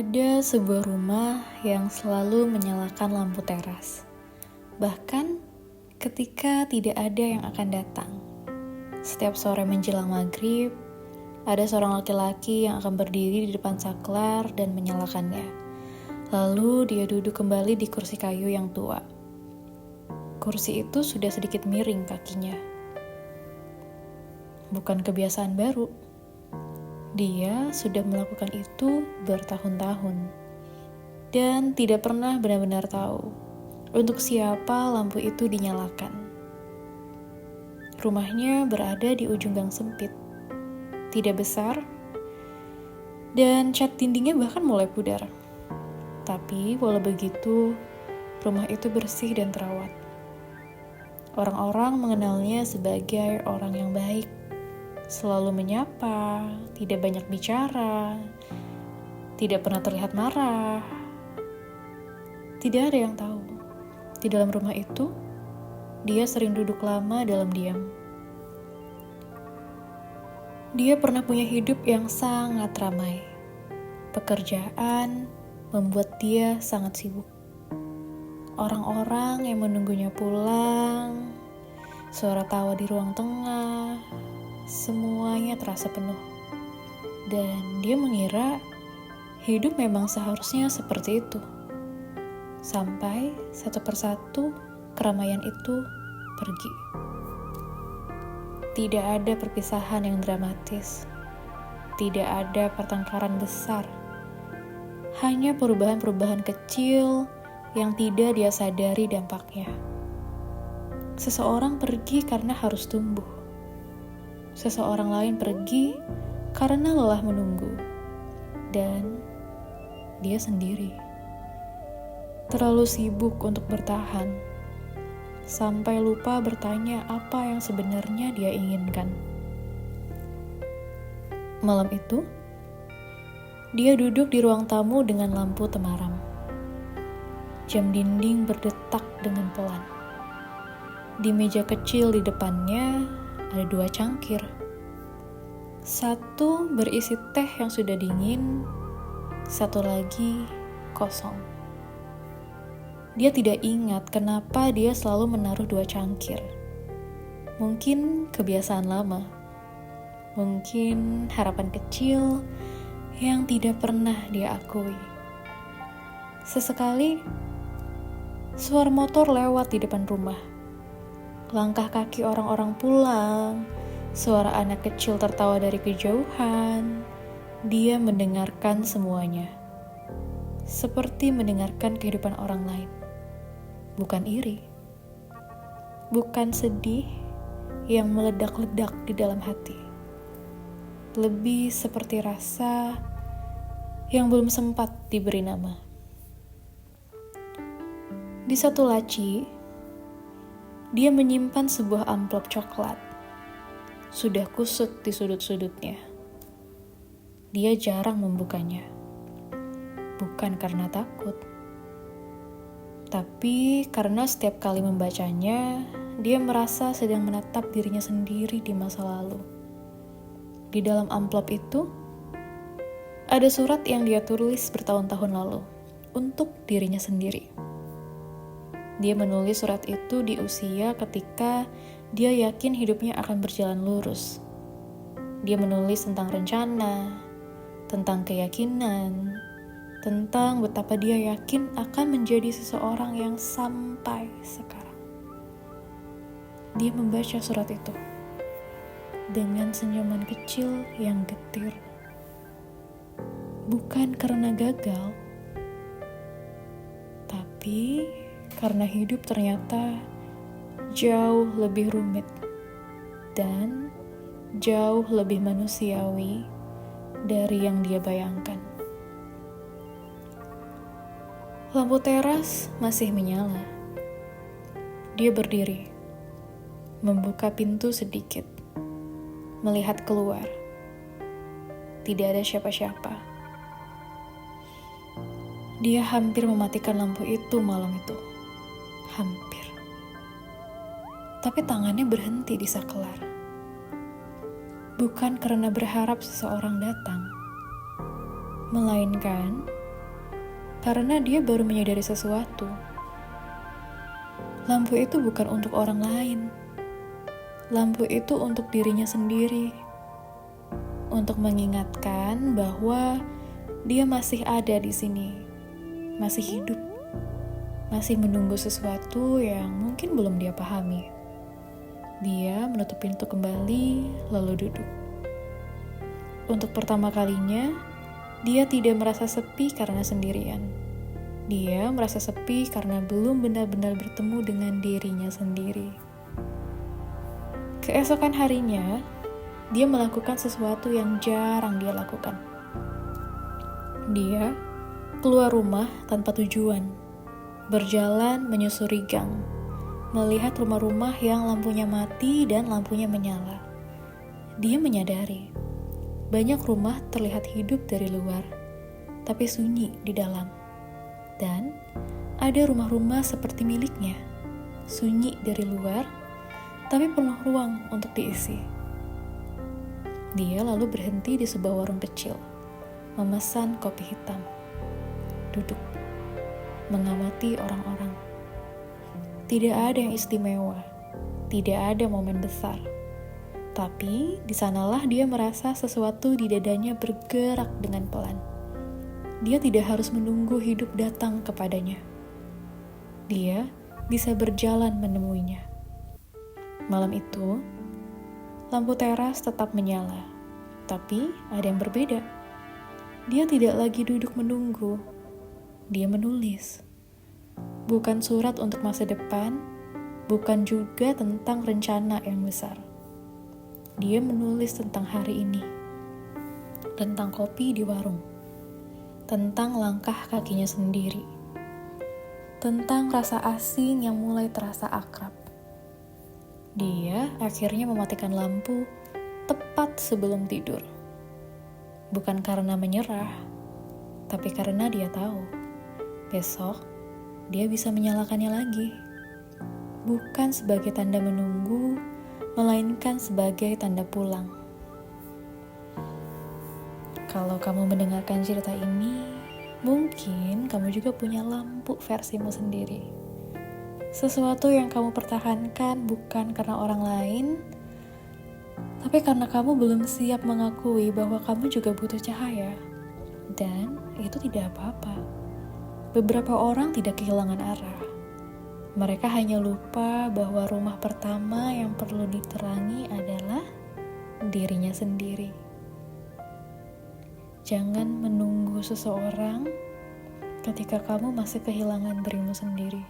Ada sebuah rumah yang selalu menyalakan lampu teras. Bahkan ketika tidak ada yang akan datang. Setiap sore menjelang maghrib, ada seorang laki-laki yang akan berdiri di depan saklar dan menyalakannya. Lalu dia duduk kembali di kursi kayu yang tua. Kursi itu sudah sedikit miring kakinya. Bukan kebiasaan baru. Dia sudah melakukan itu bertahun-tahun dan tidak pernah benar-benar tahu untuk siapa lampu itu dinyalakan. Rumahnya berada di ujung gang sempit, tidak besar, dan cat dindingnya bahkan mulai pudar. Tapi walau begitu, rumah itu bersih dan terawat. Orang-orang mengenalnya sebagai orang yang baik. Selalu menyapa, tidak banyak bicara, tidak pernah terlihat marah. Tidak ada yang tahu, di dalam rumah itu, dia sering duduk lama dalam diam. Dia pernah punya hidup yang sangat ramai. Pekerjaan membuat dia sangat sibuk. Orang-orang yang menunggunya pulang, suara tawa di ruang tengah, semuanya terasa penuh. Dan dia mengira hidup memang seharusnya seperti itu. Sampai satu persatu keramaian itu pergi. Tidak ada perpisahan yang dramatis. Tidak ada pertengkaran besar. Hanya perubahan-perubahan kecil yang tidak dia sadari dampaknya. Seseorang pergi karena harus tumbuh. Seseorang lain pergi karena lelah menunggu, dan dia sendiri terlalu sibuk untuk bertahan sampai lupa bertanya apa yang sebenarnya dia inginkan. Malam itu, dia duduk di ruang tamu dengan lampu temaram. Jam dinding berdetak dengan pelan. Di meja kecil di depannya ada 2 cangkir. Satu berisi teh yang sudah dingin, satu lagi kosong. Dia tidak ingat kenapa dia selalu menaruh 2 cangkir. Mungkin kebiasaan lama. Mungkin harapan kecil yang tidak pernah dia akui. Sesekali, suara motor lewat di depan rumah. Langkah kaki orang-orang pulang, suara anak kecil tertawa dari kejauhan. Dia mendengarkan semuanya. Seperti mendengarkan kehidupan orang lain. Bukan iri. Bukan sedih yang meledak-ledak di dalam hati. Lebih seperti rasa yang belum sempat diberi nama. Di satu laci, dia menyimpan sebuah amplop coklat. Sudah kusut di sudut-sudutnya. Dia jarang membukanya. Bukan karena takut. Tapi karena setiap kali membacanya, dia merasa sedang menatap dirinya sendiri di masa lalu. Di dalam amplop itu, ada surat yang dia tulis bertahun-tahun lalu untuk dirinya sendiri. Dia menulis surat itu di usia ketika dia yakin hidupnya akan berjalan lurus. Dia menulis tentang rencana, tentang keyakinan, tentang betapa dia yakin akan menjadi seseorang yang sampai sekarang. Dia membaca surat itu dengan senyuman kecil yang getir. Bukan karena gagal, tapi karena hidup ternyata jauh lebih rumit dan jauh lebih manusiawi dari yang dia bayangkan. Lampu teras masih menyala. Dia berdiri, membuka pintu sedikit, melihat keluar. Tidak ada siapa-siapa. Dia hampir mematikan lampu itu malam itu. Hampir. Tapi tangannya berhenti di saklar. Bukan karena berharap seseorang datang, melainkan karena dia baru menyadari sesuatu. Lampu itu bukan untuk orang lain. Lampu itu untuk dirinya sendiri. Untuk mengingatkan bahwa dia masih ada di sini. Masih hidup. Masih menunggu sesuatu yang mungkin belum dia pahami. Dia menutup pintu kembali, lalu duduk. Untuk pertama kalinya, dia tidak merasa sepi karena sendirian. Dia merasa sepi karena belum benar-benar bertemu dengan dirinya sendiri. Keesokan harinya, dia melakukan sesuatu yang jarang dia lakukan. Dia keluar rumah tanpa tujuan, berjalan menyusuri gang, melihat rumah-rumah yang lampunya mati dan lampunya menyala. Dia menyadari, banyak rumah terlihat hidup dari luar, tapi sunyi di dalam. Dan ada rumah-rumah seperti miliknya, sunyi dari luar, tapi penuh ruang untuk diisi. Dia lalu berhenti di sebuah warung kecil, memesan kopi hitam, duduk, mengamati orang-orang. Tidak ada yang istimewa, tidak ada momen besar. Tapi di sanalah dia merasa sesuatu di dadanya bergerak dengan pelan. Dia tidak harus menunggu hidup datang kepadanya. Dia bisa berjalan menemuinya. Malam itu, lampu teras tetap menyala, tapi ada yang berbeda. Dia tidak lagi duduk menunggu. Dia menulis. Bukan surat untuk masa depan, bukan juga tentang rencana yang besar. Dia menulis tentang hari ini, tentang kopi di warung, tentang langkah kakinya sendiri, tentang rasa asing yang mulai terasa akrab. Dia akhirnya mematikan lampu tepat sebelum tidur. Bukan karena menyerah, tapi karena dia tahu besok dia bisa menyalakannya lagi. Bukan sebagai tanda menunggu, melainkan sebagai tanda pulang. Kalau kamu mendengarkan cerita ini, mungkin kamu juga punya lampu versimu sendiri. Sesuatu yang kamu pertahankan bukan karena orang lain, tapi karena kamu belum siap mengakui bahwa kamu juga butuh cahaya. Dan itu tidak apa-apa. Beberapa orang tidak kehilangan arah. Mereka hanya lupa bahwa rumah pertama yang perlu diterangi adalah dirinya sendiri. Jangan menunggu seseorang ketika kamu masih kehilangan dirimu sendiri.